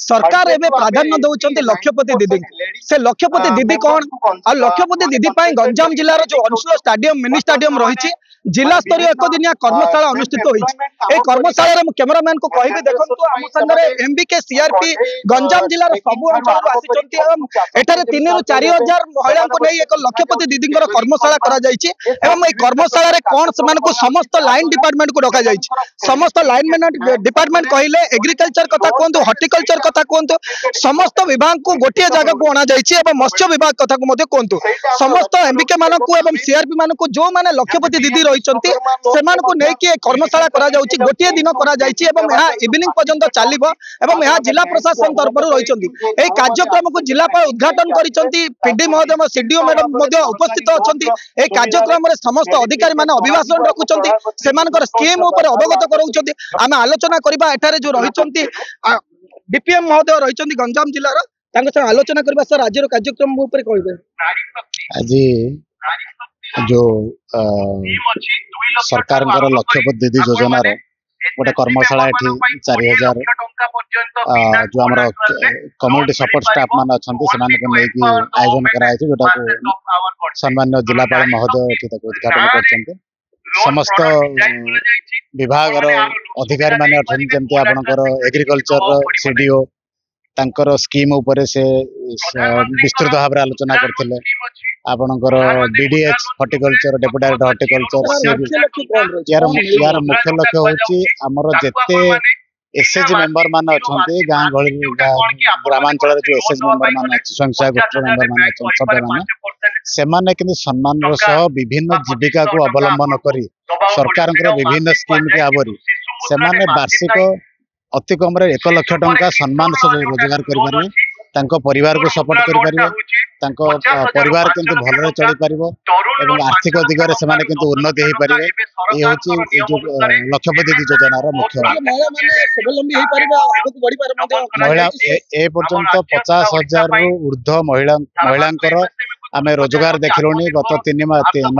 सरकार एवं प्राधान्य दौरान लक्षपति दीदी से लक्षपति दीदी कौन आ लक्षपति दीदी गंजाम जिलार जो अंशुल स्टाडियम मिनी स्टाडियम रही जिला स्तरीय एक दिनिया कर्मशाला अनुष्ठित होती कर्मशाला कैमरामैन को कहि देखो आम संगे एमबीके सीआरपी गंजाम जिलार सब अंचल आसी 3 ରୁ 4 हजार महिला को नहीं एक लक्षपति दीदी कर्मशाला कर्मशाला कौन से समस्त लाइन डिपार्टमेंट को डक समस्त लाइन डिपार्टमेंट कहले एग्रीकल्चर कथा कहतु हॉर्टिकल्चर कथा कहतु समस्त विभाग को गोटे जगह को अणा मत्स्य विभाग कथा को कहतु समस्त एमबीके मान सीआरपी मान जो मैंने लक्षपति दीदी रही कर्मशाला गोटे दिन इवनिंग पर्यंत चलो जिला प्रशासन तरफ रही कार्यक्रम को जिलापाल उद्घाटन करीडी महोदय सीडीओ मैडम उपस्थित अच्छा कार्यक्रम समस्त अधिकारी मान अभिभाषण रखुंट से स्कीम अवगत कराउछन्ति आमे आलोचना करबा एठारे जो रहिचन्ति डीपीएम महोदय रहिचन्ति गंजाम जिल्लार तांग संग आलोचना करबा सर राज्यर कार्यक्रम ऊपर कहबे आज जो सरकार लक्षपति दीदी योजना गोटे कर्मशाला 4000 जो आम कम्युनिटी सपोर्ट स्टाफ मान अच्छा से आयोजन कराई जोटा सम्मान्य जिलापाल महोदय उद्घाटन कर समस्त विभाग अधिकारी माने जमती आपणकर एग्रीकल्चर सीडीओ तांकर स्कीम उपरे से विस्तृत भाव आलोचना करथिले आपणकर बीडीएच हॉर्टिकल्चर डेप्यूटी हॉर्टिकल्चर यार मुख्य लक्ष्य होची हमर जेते एसएचजी मेंबर मान अछंती गां गहली ग्रामांचल जो एसएचजी मेंबर मान स्वयं सहायक गोष्ठी मेंबर मान सभ्य मान से माने किंतु सम्मान सह विभिन्न जीविका को अवलंबन करी सरकार विभिन्न स्कीम के आवरी से माने वार्षिक अति कम 1 लाख टंका सम्मान से रोजगार करें परिवार को सपोर्ट करें परिवार किंतु भलरे चली पारिबो एवं आर्थिक दिगरे से माने किंतु उन्नति हो पारे ये होची जो लक्षपति दीदी योजनार मुख्य महिला ए पर्यंत 50,000 रु ऊर्ध्व महिलांकर आम रोजगार देखिलुनी गत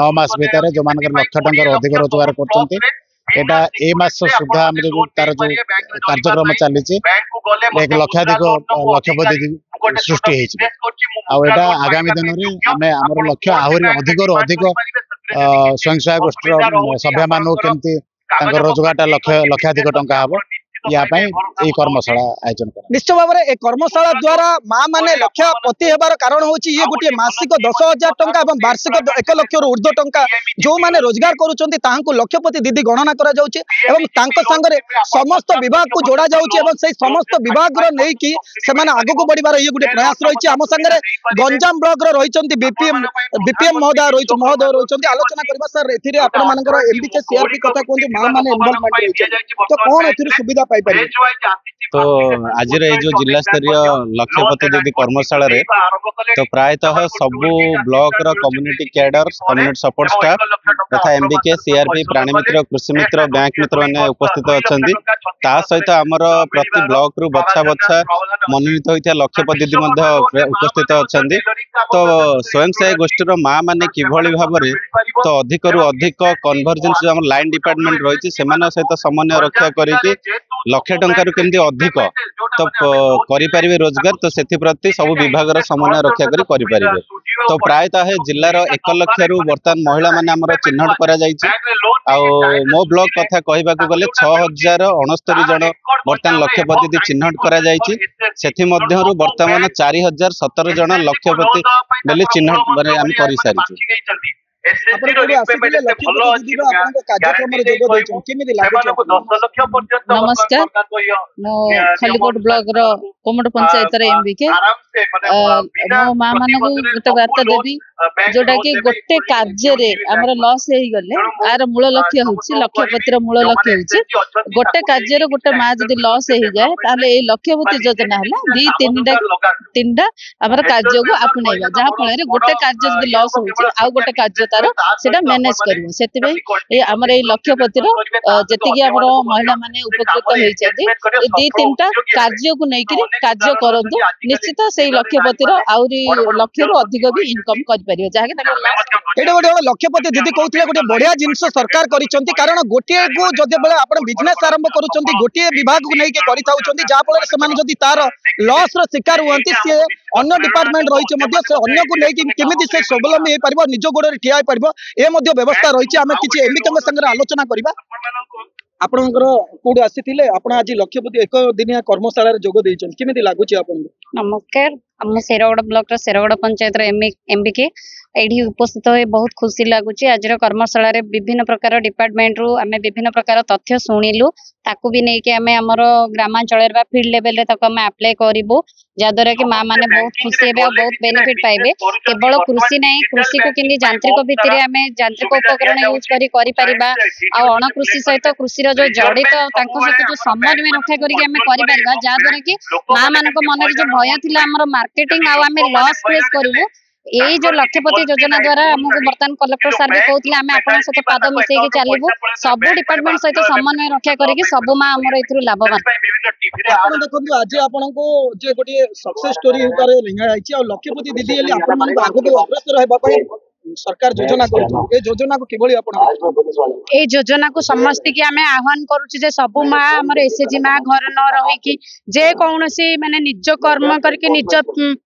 9 मास भितर जो मान लक्ष टंकार अधिक रोजगार करछन्ती एटा ए मास सुधा हम जो तार जो कार्यक्रम चली 1 लक्षाधिक लक्षपति सृष्टि होता आगामी दिन में आम आम लक्ष्य आहरी अधिक अधिक स्वयं सहायक गोष्ठी सभ्य मान केमती रोजगार लक्षाधिक टंका हम या कर्मशाला आयोजन कर निश्चय भाव में कर्मशाला द्वारा माँ मैंने लक्षपति होबार कारण होची ये गोटे मासिक 10,000 टंका और वार्षिक 1 लाख रु ऊर्ध्व टंका जो मैंने रोजगार करुँच लक्षपति दीदी गणना करा संगे समस्त विभाग को जोड़ा जाउछि समस्त विभाग से आगक बढ़िबार ये गोटे प्रयास रही आम संगे गंजाम ब्लॉक रही बीपीएम महोदय रही आलोचना करबा सर एथिरे आपण मानकर एमबीके सीआरपी कथा कहते माँ मैंने इन्वॉल्वमेंट रही तो कौन एथिरे सुविधा तो आज जो जिला स्तरीय लक्षपति दीदी कर्मशाला तो प्रायतः सबू block community cadre community support staff तथा एमबीके सीआरपी प्राणी मित्र कृषि मित्र बैंक मित्र मैंने उपस्थित अच्छा सहित आमर प्रति ब्लॉक रु बछा बछा मनोनीत होता लक्षपति दीदी उपस्थित अच्छा तो स्वयं सहायक गोष्ठीर माँ मैंने किभली भाव में तो अधिक रु अधिक कन्वर्जेंस जो लाइन डिपार्टमेंट रही सहित समन्वय रक्षा करके लक्ष टंका केमती अधिक तो करें रोजगार तो से प्रति सब विभाग समन्वय रक्षा करें तो प्रायतः जिलार 1 लाख रु बर्तमान महिला माने आमर चिन्हट करा मो ब्लॉक कथा कहवाक गले 6,069 जन बर्तमान लक्षपति चिन्हट करा बर्तमान 4,017 जन लक्षपति बोली चिन्हट माने आम कर सारी नमस्कार मो खलीकोट ब्लॉक कोमट पंचायत एमबीके मो माँ मान को गोटे वार्ता देवी जोटा कि गोटे कार्य आमर लॉस हो गले आर मूल लक्ष्य हूँ लक्षपतिर मूल लक्ष्य हूँ गोटे कार्य गोटे माँ जब लॉस हो जाए ताले ये लक्षपति योजना है 2-3टा आमर कार्य को आपणेगा जहाँ फल गोटे कार्य जब लॉस हो आउ गोटे कार्य तार से मैनेज कर आमर ये लक्षपतिर जी आम महिला माने उपकृत होती 2-3टा कार्य को लेकर କାର୍ଯ୍ୟ କରନ୍ତୁ ନିଶ୍ଚିତ ସେଇ ଲକ୍ଷପତିର ଆହୁରି ଲକ୍ଷରୁ ଅଧିକ ବି ଇନକମ୍ କରିପାରିବେ ଯାହାକି ତାଙ୍କର ଏଇଟା ଗୋଟେ ଲକ୍ଷପତି ଦିଦି କହୁଥିଲେ ଗୋଟେ ବଢିଆ ଜିନିଷ ସରକାର କରିଛନ୍ତି କାରଣ ଗୋଟିଏ କୁ ଯଦି ବେଲେ ଆପଣ ବିଜନେସ ଆରମ୍ଭ କରୁଛନ୍ତି ଗୋଟିଏ ବିଭାଗକୁ ନେଇକି କରିଥାଉଛନ୍ତି ଯାହା ଫଳରେ ସେମାନେ ଯଦି ତାର ଲସ୍ ର ଶିକାର ହୁଅନ୍ତି ସିଏ ଅନ୍ୟ डिपार्टमेंट रही से अन्य को लेकिन केमिति से स्वावलंबी हो पारिबो निज गोड़े ठिया हो पारिबो ए मध्ये व्यवस्था रही आमे किछि एमबीके संगे आलोचना करबा आपणकर कोड आसीथिले आपण आज लक्षपति एक दिनिया कर्मशाला रे जोग देइछन केमिति लागुछि आपन नमस्कार हम शेरगड़ ब्लॉक रो शेरगड़ पंचायत रो एमबीके एठी उपस्थित होई बहुत खुशी लागुछि आज रो कर्मशाला रे विभिन्न प्रकार डिपार्टमेंट रु आमे विभिन्न प्रकार तथ्य सुनिलु ताकू भी नहीं कि आमे हमरो ग्रामांचल रे बा फील्ड लेवल रे ताकू आमे अप्लाई करबो जादरा कि मां माने बहुत खुशी हेबे और बहुत बेनिफिट पाइबे केवल कृषि नहीं कृषि को किंदी यांत्रिक भितरे आमे यांत्रिक उपकरण यूज करि परिबा आ अण कृषि सहित कृषि रो जो जड़ित तांको सहित जो समन्वय रक्षा करि आमे करि परिबा जादरा कि मां मानको मन रे जो भय थिला हमरो मार्केटिंग आ आमे लॉस फेस करबो यही जो लक्षपति योजना द्वारा हमको बर्तमान कलेक्टर सार भी कहते आम आप सहित पाद मिसेक चलू सब डिपार्टमेंट सहित समन्वय रक्षा करके सब माँ आमर ए लाभवान देखो आज आपको जे गोटे सक्सेस स्टोरी लक्षपति दीदी आगू अग्रसर होगा सरकार योजना योजना को किभली ए योजना को समस्त की आमे आह्वान करूची जे सब माँ हमर एसएचजी माँ घर न रही कि जे कौनसी माने निज कर्म करके निज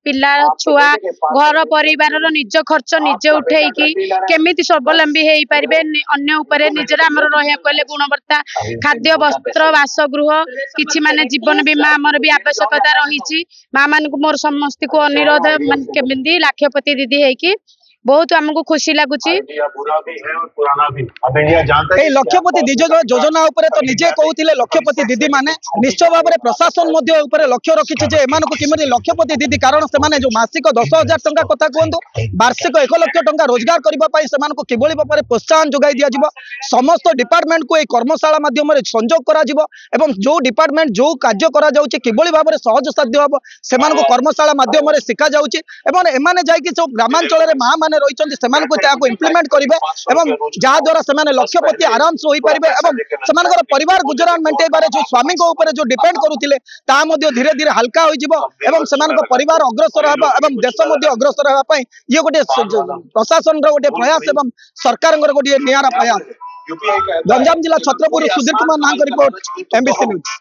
पिला छुआ घर परिवार रो निज खर्च निजे उठेई कि केमिति स्वावलंबी हेई परिबे अन्य ऊपर निजरा हमर रहया कहले गुणवत्ता खाद्य वस्त्र वासगृह किछि माने जीवन बीमा हमर भी आवश्यकता रहीची माँ मान को मोर समस्त को अनुरोध केमिति लक्षपति दीदी हेई कि बहुत हमको खुशी लगुची लक्षपति योजना तो निजे कहते लक्षपति दीदी माने निश्चय भाव में प्रशासन लक्ष्य रखी कि लक्षपति दीदी कारण से जो मासिक 10,000 टंका कथा कहतु वार्षिक 1 लाख टंका रोजगार करने कि भाव में प्रोत्साहन जोगाई दि समस्त डिपार्टमेंट को कर्मशाला माध्यम संजोग कर जो डिपार्टमेंट जो कार्य कि भाव में सहज साध्य हम से कर्मशाला माध्यम शिखा जाए ग्रामांचल माँ मैंने रही इम्प्लीमेंट करेंगे जहाँ द्वारा से लक्षपति आराम से हो पारे और परिवार गुजरान मेंटेबार जो स्वामी जो डिपेंड करुले धीरे धीरे हल्का हो परिवार अग्रसर होगा देश अग्रसर होगापी ये गोटे प्रशासन गोटे प्रयास एवं सरकार गोटे निरा प्रयास गंजाम जिला छत्रपुर सुधीर कुमार नाथ रिपोर्ट एमबीसी न्यूज।